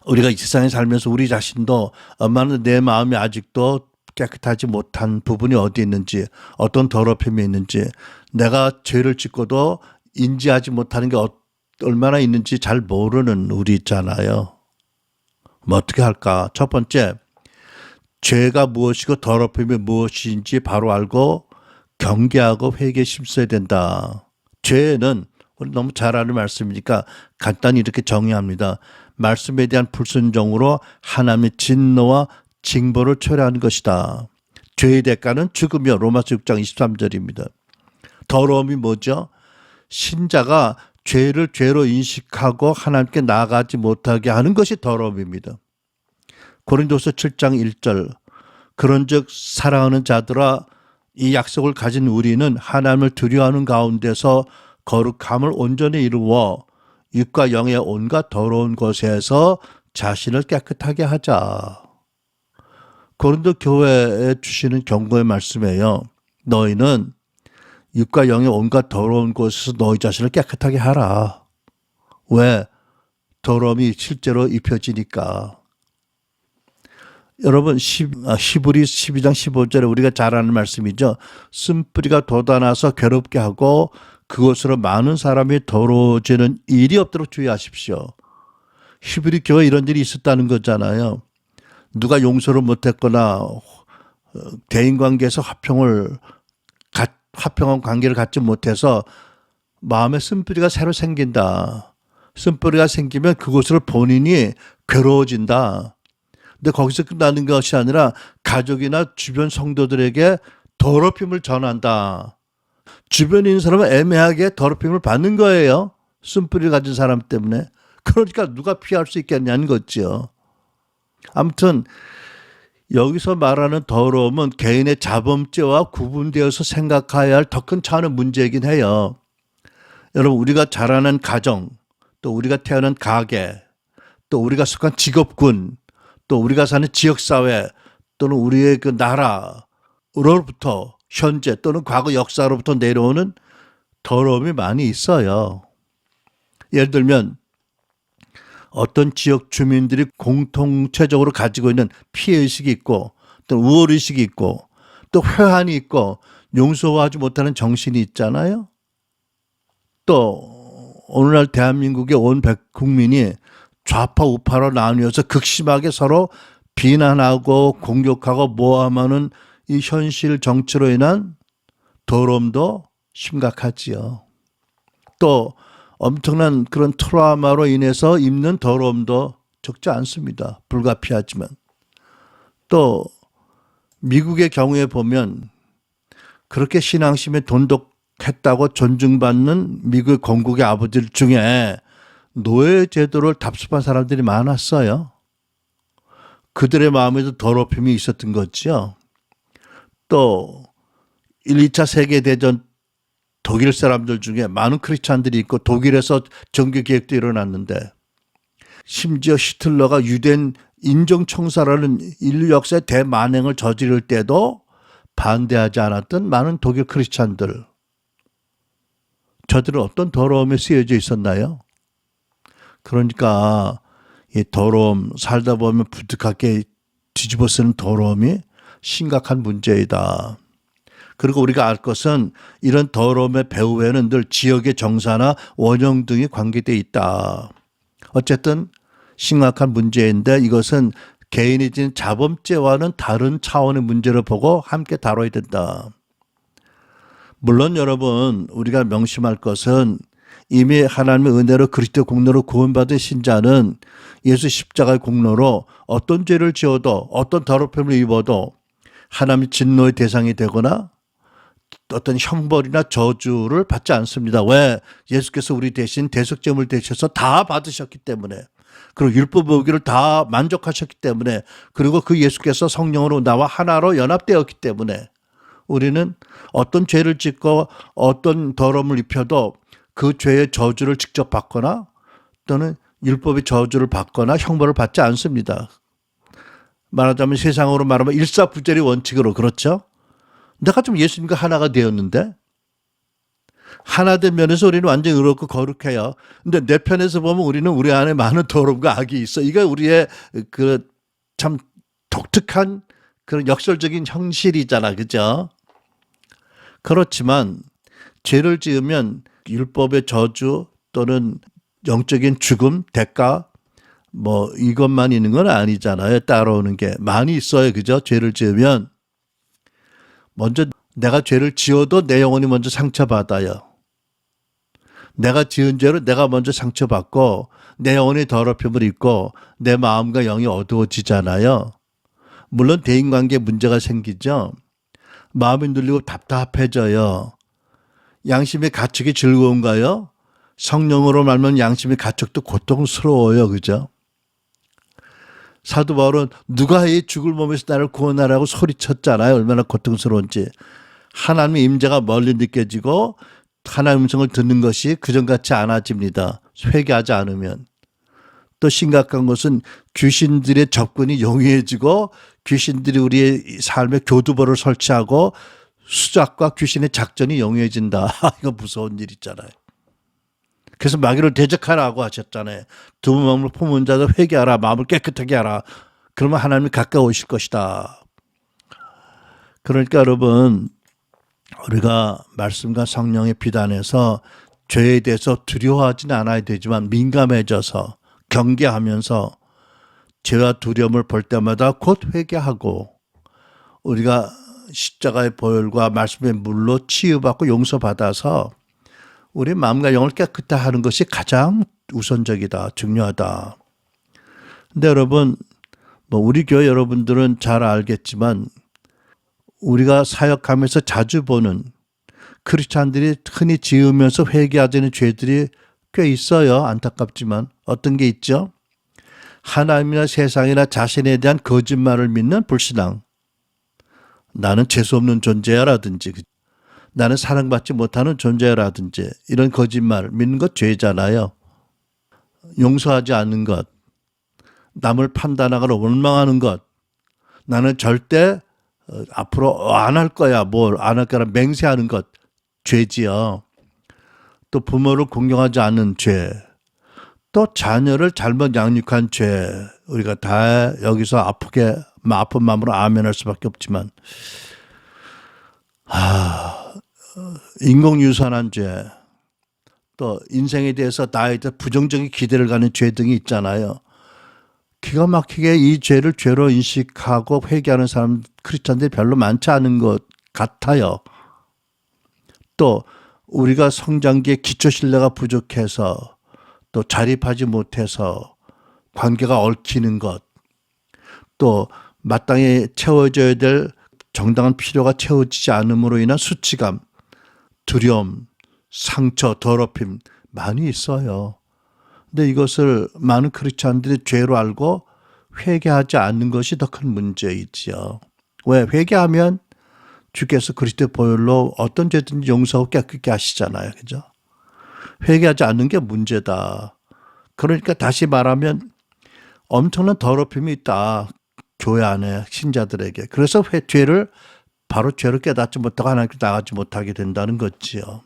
우리가 이 세상에 살면서 우리 자신도 얼마나 내 마음이 아직도 깨끗하지 못한 부분이 어디 있는지, 어떤 더럽힘이 있는지, 내가 죄를 짓고도 인지하지 못하는 게 얼마나 있는지 잘 모르는 우리 있잖아요. 뭐 어떻게 할까? 첫 번째, 죄가 무엇이고 더럽힘이 무엇인지 바로 알고 경계하고 회개에 힘써야 된다. 죄는 우리 너무 잘 아는 말씀이니까 간단히 이렇게 정의합니다. 말씀에 대한 불순종으로 하나님의 진노와 징벌을 초래하는 것이다. 죄의 대가는 죽음이요. 로마서 6장 23절입니다. 더러움이 뭐죠? 신자가 죄를 죄로 인식하고 하나님께 나아가지 못하게 하는 것이 더러움입니다. 고린도서 7장 1절 그런즉 사랑하는 자들아 이 약속을 가진 우리는 하나님을 두려워하는 가운데서 거룩함을 온전히 이루어 육과 영의 온갖 더러운 것에서 자신을 깨끗하게 하자. 고린도 교회에 주시는 경고의 말씀이에요. 너희는 육과 영의 온갖 더러운 곳에서 너희 자신을 깨끗하게 하라. 왜? 더러움이 실제로 입혀지니까. 여러분 히브리 12장 15절에 우리가 잘 아는 말씀이죠. 쓴뿌리가 돋아나서 괴롭게 하고 그것으로 많은 사람이 더러워지는 일이 없도록 주의하십시오. 히브리 교회에 이런 일이 있었다는 거잖아요. 누가 용서를 못했거나 대인관계에서 화평한 관계를 갖지 못해서 마음에 쓴뿌리가 새로 생긴다. 쓴뿌리가 생기면 그것으로 본인이 괴로워진다. 근데 거기서 끝나는 것이 아니라 가족이나 주변 성도들에게 더럽힘을 전한다. 주변에 있는 사람은 애매하게 더럽힘을 받는 거예요. 쓴뿌리를 가진 사람 때문에. 그러니까 누가 피할 수 있겠냐는 거죠. 아무튼 여기서 말하는 더러움은 개인의 자범죄와 구분되어서 생각해야 할 더 큰 차원의 문제이긴 해요. 여러분, 우리가 자라는 가정, 또 우리가 태어난 가게, 또 우리가 속한 직업군, 또 우리가 사는 지역사회, 또는 우리의 그 나라로부터 현재 또는 과거 역사로부터 내려오는 더러움이 많이 있어요. 예를 들면 어떤 지역 주민들이 공통체적으로 가지고 있는 피해의식이 있고 또 우월의식이 있고 또 회한이 있고 용서하지 못하는 정신이 있잖아요. 또 오늘날 대한민국의 온 국민이 좌파 우파로 나뉘어서 극심하게 서로 비난하고 공격하고 모함하는 이 현실 정치로 인한 더러움도 심각하지요. 또 엄청난 그런 트라우마로 인해서 입는 더러움도 적지 않습니다. 불가피하지만. 또 미국의 경우에 보면 그렇게 신앙심에 돈독했다고 존중받는 미국 건국의 아버지들 중에 노예 제도를 답습한 사람들이 많았어요. 그들의 마음에도 더럽힘이 있었던 거죠. 또 1, 2차 세계대전 독일 사람들 중에 많은 크리스찬들이 있고 독일에서 종교개혁도 일어났는데 심지어 히틀러가 유대인 인종청사라는 인류 역사의 대만행을 저지를 때도 반대하지 않았던 많은 독일 크리스찬들. 저들은 어떤 더러움에 쓰여져 있었나요? 그러니까 이 더러움, 살다 보면 부득하게 뒤집어 쓰는 더러움이 심각한 문제이다. 그리고 우리가 알 것은 이런 더러움의 배후에는 늘 지역의 정사나 원형 등이 관계되어 있다. 어쨌든 심각한 문제인데 이것은 개인이 지은 자범죄와는 다른 차원의 문제를 보고 함께 다뤄야 된다. 물론 여러분, 우리가 명심할 것은 이미 하나님의 은혜로 그리스도 공로로 구원받은 신자는 예수 십자가의 공로로 어떤 죄를 지어도 어떤 더럽힘을 입어도 하나님의 진노의 대상이 되거나 어떤 형벌이나 저주를 받지 않습니다. 왜? 예수께서 우리 대신 대속제물 되셔서 다 받으셨기 때문에, 그리고 율법 의무를 다 만족하셨기 때문에, 그리고 그 예수께서 성령으로 나와 하나로 연합되었기 때문에 우리는 어떤 죄를 짓고 어떤 더러움을 입혀도 그 죄의 저주를 직접 받거나 또는 율법의 저주를 받거나 형벌을 받지 않습니다. 말하자면 세상으로 말하면 일사부재의 원칙으로, 그렇죠? 내가 좀 예수님과 하나가 되었는데 하나 된 면에서 우리는 완전히 의롭고 거룩해요. 근데 내 편에서 보면 우리는 우리 안에 많은 더러움과 악이 있어. 이게 우리의 그 참 독특한 그런 역설적인 형실이잖아. 그죠? 그렇지만 죄를 지으면 율법의 저주 또는 영적인 죽음, 대가 뭐 이것만 있는 건 아니잖아요. 따라오는 게 많이 있어요. 그죠? 죄를 지으면 먼저 내가 죄를 지어도 내 영혼이 먼저 상처받아요. 내가 지은 죄로 내가 먼저 상처받고 내 영혼이 더럽힘을 입고 내 마음과 영이 어두워지잖아요. 물론 대인관계에 문제가 생기죠. 마음이 눌리고 답답해져요. 양심의 가축이 즐거운가요? 성령으로 말면 양심의 가축도 고통스러워요. 그죠? 사도 바울은 누가 이 죽을 몸에서 나를 구원하라고 소리쳤잖아요. 얼마나 고통스러운지. 하나님의 임재가 멀리 느껴지고 하나님의 음성을 듣는 것이 그전같이 않아집니다. 회개하지 않으면. 또 심각한 것은 귀신들의 접근이 용이해지고 귀신들이 우리의 삶에 교두보를 설치하고 수작과 귀신의 작전이 용이해진다. 이거 무서운 일 있잖아요. 그래서 마귀를 대적하라고 하셨잖아요. 두 마음을 품은 자도 회개하라. 마음을 깨끗하게 하라. 그러면 하나님이 가까이 오실 것이다. 그러니까 여러분, 우리가 말씀과 성령의 비단에서 죄에 대해서 두려워하지는 않아야 되지만 민감해져서 경계하면서 죄와 두려움을 볼 때마다 곧 회개하고 우리가 십자가의 보혈과 말씀의 물로 치유받고 용서받아서 우리 마음과 영을 깨끗하게 하는 것이 가장 우선적이다, 중요하다. 근데 여러분, 우리 교회 여러분들은 잘 알겠지만 우리가 사역하면서 자주 보는 크리스찬들이 흔히 지으면서 회개하지 않는 죄들이 꽤 있어요. 안타깝지만 어떤 게 있죠? 하나님이나 세상이나 자신에 대한 거짓말을 믿는 불신앙. 나는 재수없는 존재야라든지 나는 사랑받지 못하는 존재야라든지 이런 거짓말 믿는 것 죄잖아요. 용서하지 않는 것, 남을 판단하거나 원망하는 것, 나는 절대 앞으로 안 할 거야, 뭘 안 할 거라 맹세하는 것, 죄지요. 또 부모를 공경하지 않는 죄, 또 자녀를 잘못 양육한 죄, 우리가 다 여기서 아픈 마음으로 아멘할 수밖에 없지만, 인공유산한 죄, 또 인생에 대해서 나에 대해 부정적인 기대를 가는 죄 등이 있잖아요. 기가 막히게 이 죄를 죄로 인식하고 회개하는 사람 크리스찬들이 별로 많지 않은 것 같아요. 또 우리가 성장기에 기초 신뢰가 부족해서 또 자립하지 못해서 관계가 얽히는 것, 또 마땅히 채워져야 될 정당한 필요가 채워지지 않음으로 인한 수치감, 두려움, 상처, 더럽힘 많이 있어요. 근데 이것을 많은 크리스찬들이 죄로 알고 회개하지 않는 것이 더 큰 문제이지요. 왜? 회개하면 주께서 그리스도의 보혈로 어떤 죄든지 용서하고 깨끗게 하시잖아요. 그죠? 회개하지 않는 게 문제다. 그러니까 다시 말하면 엄청난 더럽힘이 있다. 교회 안에 신자들에게. 그래서 죄를 바로 죄를 깨닫지 못하고 하나님께 나가지 못하게 된다는 거지요.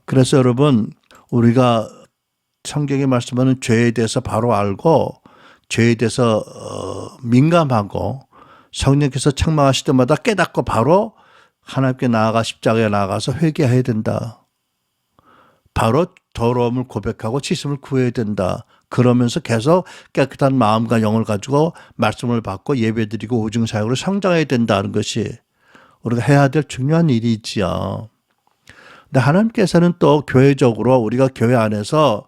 그래서 여러분, 우리가 성경에 말씀하는 죄에 대해서 바로 알고 죄에 대해서 민감하고 성령께서 책망하실 때마다 깨닫고 바로 하나님께 나아가 십자가에 나아가서 회개해야 된다. 바로 더러움을 고백하고 씻음을 구해야 된다. 그러면서 계속 깨끗한 마음과 영을 가지고 말씀을 받고 예배드리고 오증사역으로 성장해야 된다는 것이 우리가 해야 될 중요한 일이지요. 근데 하나님께서는 또 교회적으로 우리가 교회 안에서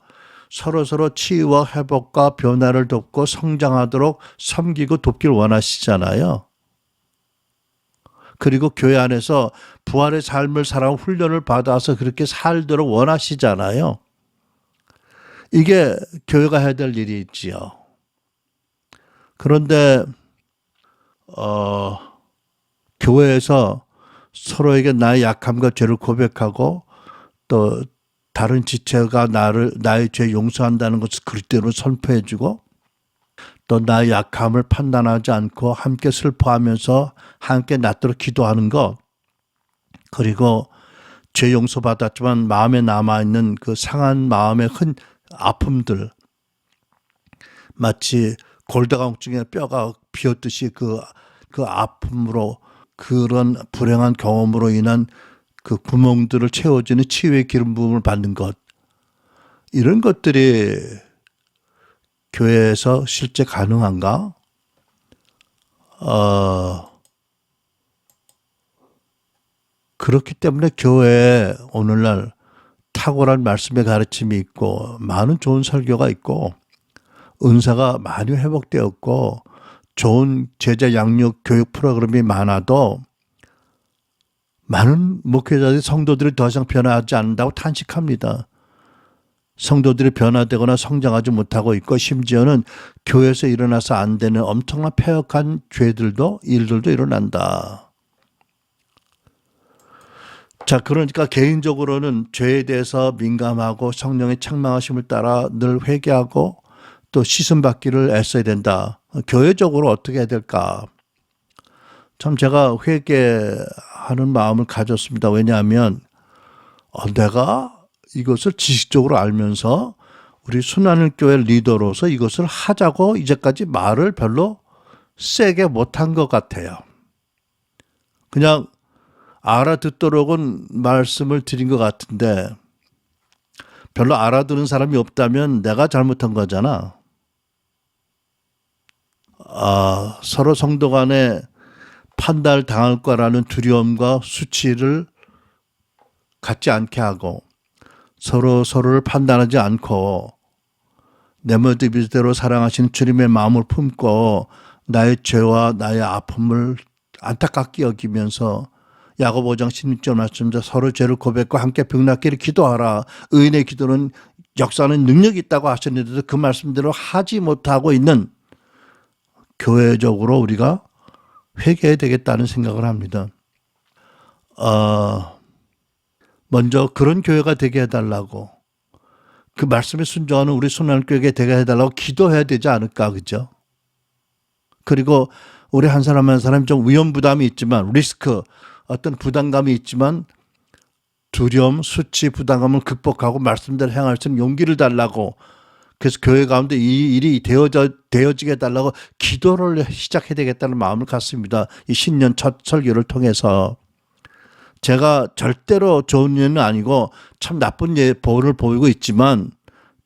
서로 치유와 회복과 변화를 돕고 성장하도록 섬기고 돕기를 원하시잖아요. 그리고 교회 안에서 부활의 삶을 살아온 훈련을 받아서 그렇게 살도록 원하시잖아요. 이게 교회가 해야 될 일이지요. 그런데 교회에서 서로에게 나의 약함과 죄를 고백하고 또 다른 지체가 나의 죄 용서한다는 것을 그리스도로 선포해주고 또 나의 약함을 판단하지 않고 함께 슬퍼하면서 함께 낫도록 기도하는 것, 그리고 죄 용서받았지만 마음에 남아있는 그 상한 마음의 아픔들, 마치 골다공증에 뼈가 비었듯이 그 아픔으로 그런 불행한 경험으로 인한 그 구멍들을 채워주는 치유의 기름 부음을 받는 것, 이런 것들이 교회에서 실제 가능한가? 그렇기 때문에 교회에 오늘날 탁월한 말씀의 가르침이 있고 많은 좋은 설교가 있고 은사가 많이 회복되었고 좋은 제자 양육 교육 프로그램이 많아도 많은 목회자들이 성도들이 더 이상 변화하지 않는다고 탄식합니다. 성도들이 변화되거나 성장하지 못하고 있고 심지어는 교회에서 일어나서 안 되는 엄청난 폐역한 일들도 일어난다. 자, 그러니까 개인적으로는 죄에 대해서 민감하고 성령의 책망하심을 따라 늘 회개하고 또 씻음 받기를 애써야 된다. 교회적으로 어떻게 해야 될까? 참 제가 회개하는 마음을 가졌습니다. 왜냐하면 내가 이것을 지식적으로 알면서 우리 순환교회 리더로서 이것을 하자고 이제까지 말을 별로 세게 못한 것 같아요. 그냥 알아듣도록은 말씀을 드린 것 같은데 별로 알아듣는 사람이 없다면 내가 잘못한 거잖아. 서로 성도 간에 판단을 당할 거라는 두려움과 수치를 갖지 않게 하고 서로를 판단하지 않고 내 모습대로 사랑하시는 주님의 마음을 품고 나의 죄와 나의 아픔을 안타깝게 여기면서 야고보 5장 16절 말씀대로 서로 죄를 고백하고 함께 병낫기를 기도하라. 의인의 기도는 역사하는 능력이 있다고 하셨는데도 그 말씀대로 하지 못하고 있는 교회적으로 우리가 회개해야 되겠다는 생각을 합니다. 먼저 그런 교회가 되게 해달라고, 그 말씀에 순종하는 우리 순환교회가 되게 해달라고 기도해야 되지 않을까, 그죠? 그리고 우리 한 사람 한 사람 좀 위험 부담이 있지만, 리스크, 어떤 부담감이 있지만 두려움, 수치, 부담감을 극복하고 말씀대로 행할 수 있는 용기를 달라고, 그래서 교회 가운데 이 일이 되어지게 해달라고 기도를 시작해야 되겠다는 마음을 갖습니다. 이 신년 첫 설교를 통해서. 제가 절대로 좋은 예는 아니고 참 나쁜 예를 보이고 있지만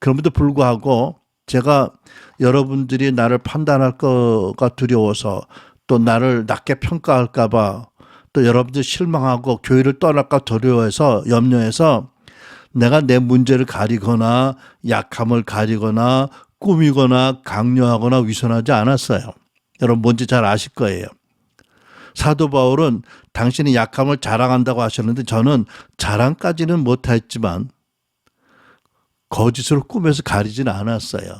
그럼에도 불구하고 제가 여러분들이 나를 판단할 거가 두려워서 또 나를 낮게 평가할까 봐 또 여러분들 실망하고 교회를 떠날까 두려워해서 염려해서 내가 내 문제를 가리거나 약함을 가리거나 꾸미거나 강요하거나 위선하지 않았어요. 여러분 뭔지 잘 아실 거예요. 사도 바울은 당신이 약함을 자랑한다고 하셨는데 저는 자랑까지는 못했지만 거짓으로 꾸며서 가리지는 않았어요.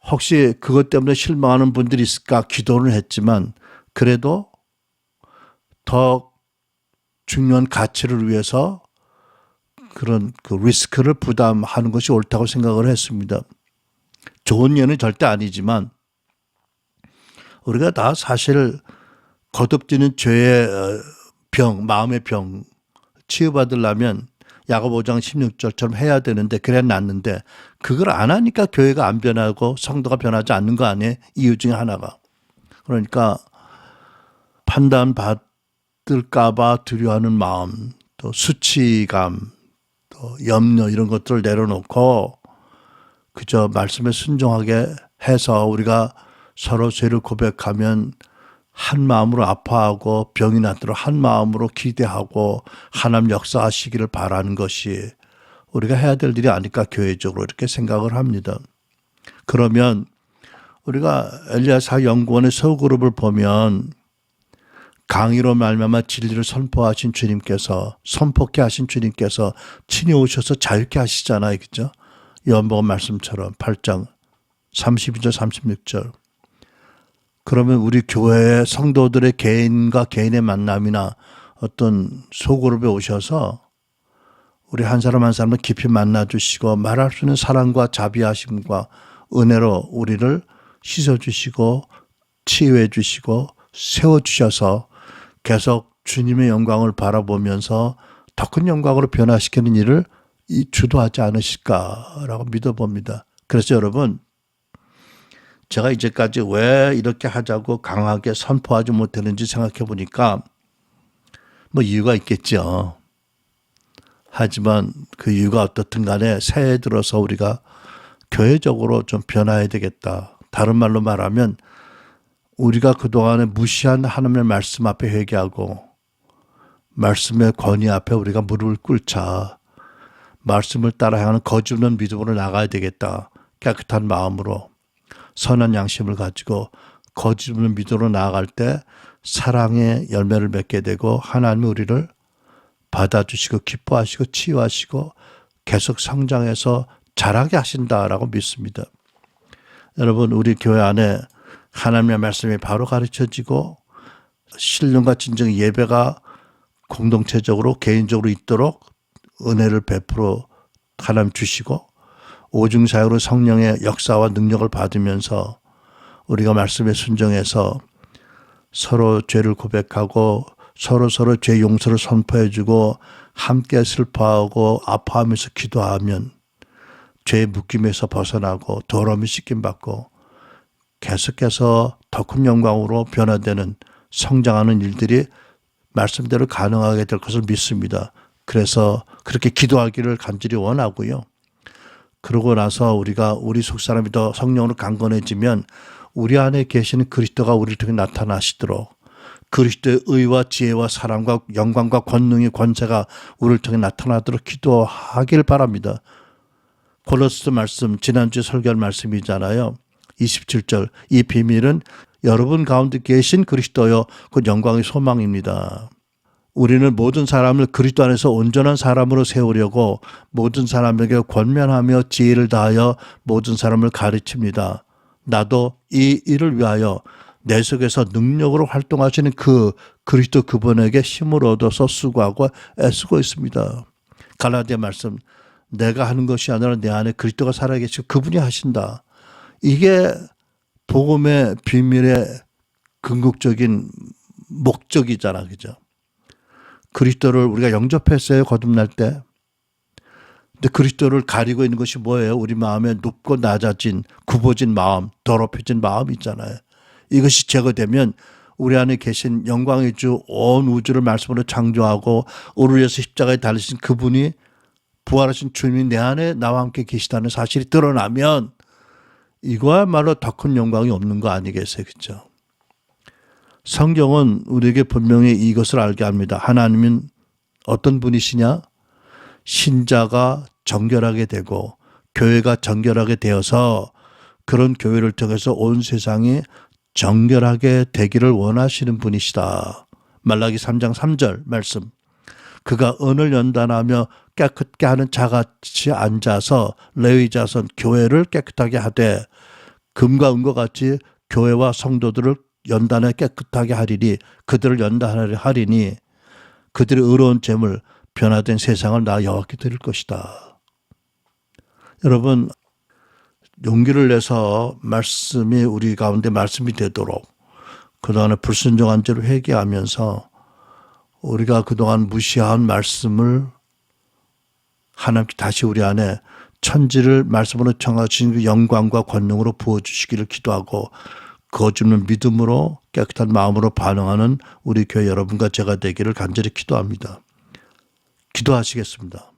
혹시 그것 때문에 실망하는 분들이 있을까 기도를 했지만 그래도 더 중요한 가치를 위해서 그런 그 리스크를 부담하는 것이 옳다고 생각을 했습니다. 좋은 예는 절대 아니지만 우리가 다 사실 거듭지는 죄의 병, 마음의 병 치유받으려면 야고보 5장 16절처럼 해야 되는데 그래 놨는데 그걸 안 하니까 교회가 안 변하고 성도가 변하지 않는 거 아니에요? 이유 중에 하나가. 그러니까 판단받을까 봐 두려워하는 마음, 또 수치감, 또 염려 이런 것들을 내려놓고 그저 말씀에 순종하게 해서 우리가 서로 죄를 고백하면 한 마음으로 아파하고 병이 낫도록 한 마음으로 기대하고 하나님 역사하시기를 바라는 것이 우리가 해야 될 일이 아닐까 교회적으로 이렇게 생각을 합니다. 그러면 우리가 엘리야사 연구원의 소그룹을 보면 강의로 말미암아 진리를 선포하신 주님께서 선포케 하신 주님께서 친히 오셔서 자유케 하시잖아요. 그죠? 요한복음 말씀처럼 8장 32절 36절. 그러면 우리 교회의 성도들의 개인과 개인의 만남이나 어떤 소그룹에 오셔서 우리 한 사람 한 사람을 깊이 만나주시고 말할 수 있는 사랑과 자비하심과 은혜로 우리를 씻어주시고 치유해 주시고 세워주셔서 계속 주님의 영광을 바라보면서 더 큰 영광으로 변화시키는 일을 주도하지 않으실까라고 믿어봅니다. 그래서 여러분 제가 이제까지 왜 이렇게 하자고 강하게 선포하지 못했는지 생각해 보니까 뭐 이유가 있겠죠. 하지만 그 이유가 어떻든 간에 새해 들어서 우리가 교회적으로 좀 변화해야 되겠다. 다른 말로 말하면 우리가 그동안에 무시한 하나님의 말씀 앞에 회개하고 말씀의 권위 앞에 우리가 무릎을 꿇자. 말씀을 따라 향하는 거짓 없는 믿음으로 나가야 되겠다. 깨끗한 마음으로 선한 양심을 가지고 거짓 없는 믿음으로 나아갈 때 사랑의 열매를 맺게 되고 하나님이 우리를 받아주시고 기뻐하시고 치유하시고 계속 성장해서 자라게 하신다라고 믿습니다. 여러분 우리 교회 안에 하나님의 말씀이 바로 가르쳐지고 신령과 진정의 예배가 공동체적으로 개인적으로 있도록 은혜를 베풀어 하나님 주시고 오중사역으로 성령의 역사와 능력을 받으면서 우리가 말씀에 순종해서 서로 죄를 고백하고 서로 죄 용서를 선포해주고 함께 슬퍼하고 아파하면서 기도하면 죄의 묶임에서 벗어나고 더러움이 씻김받고 계속해서 더 큰 영광으로 변화되는 성장하는 일들이 말씀대로 가능하게 될 것을 믿습니다. 그래서 그렇게 기도하기를 간절히 원하고요. 그러고 나서 우리 속사람이 더 성령으로 강건해지면 우리 안에 계시는 그리스도가 우리를 통해 나타나시도록 그리스도의 의와 지혜와 사랑과 영광과 권능의 권세가 우리를 통해 나타나도록 기도하길 바랍니다. 골로새 말씀, 지난주에 설교한 말씀이잖아요. 27절, 이 비밀은 여러분 가운데 계신 그리스도여 그 영광의 소망입니다. 우리는 모든 사람을 그리스도 안에서 온전한 사람으로 세우려고 모든 사람에게 권면하며 지혜를 다하여 모든 사람을 가르칩니다. 나도 이 일을 위하여 내 속에서 능력으로 활동하시는 그 그리스도 그분에게 힘을 얻어서 수고하고 애쓰고 있습니다. 갈라디아 말씀, 내가 하는 것이 아니라 내 안에 그리스도가 살아계시고 그분이 하신다. 이게 복음의 비밀의 궁극적인 목적이잖아, 그죠? 그리스도를 우리가 영접했어요, 거듭날 때. 근데 그리스도를 가리고 있는 것이 뭐예요? 우리 마음에 높고 낮아진, 굽어진 마음, 더럽혀진 마음 있잖아요. 이것이 제거되면 우리 안에 계신 영광의 주 온 우주를 말씀으로 창조하고 우리를 위해서 십자가에 달리신 그분이 부활하신 주님이 내 안에 나와 함께 계시다는 사실이 드러나면 이거야말로 더 큰 영광이 없는 거 아니겠어요? 그렇죠? 성경은 우리에게 분명히 이것을 알게 합니다. 하나님은 어떤 분이시냐? 신자가 정결하게 되고 교회가 정결하게 되어서 그런 교회를 통해서 온 세상이 정결하게 되기를 원하시는 분이시다. 말라기 3장 3절 말씀. 그가 은을 연단하며 깨끗게 하는 자같이 앉아서 레위 자손 교회를 깨끗하게 하되 금과 은과 같이 교회와 성도들을 연단에 깨끗하게 하리니 그들을 연단하리니 그들의 의로운 재물 변화된 세상을 나 여호와께 드릴 것이다. 여러분 용기를 내서 말씀이 우리 가운데 말씀이 되도록 그동안에 불순종한 죄를 회개하면서 우리가 그동안 무시한 말씀을 하나님께 다시 우리 안에 천지를 말씀으로 청하신 그 영광과 권능으로 부어주시기를 기도하고 거짓는 믿음으로 깨끗한 마음으로 반응하는 우리 교회 여러분과 제가 되기를 간절히 기도합니다. 기도하시겠습니다.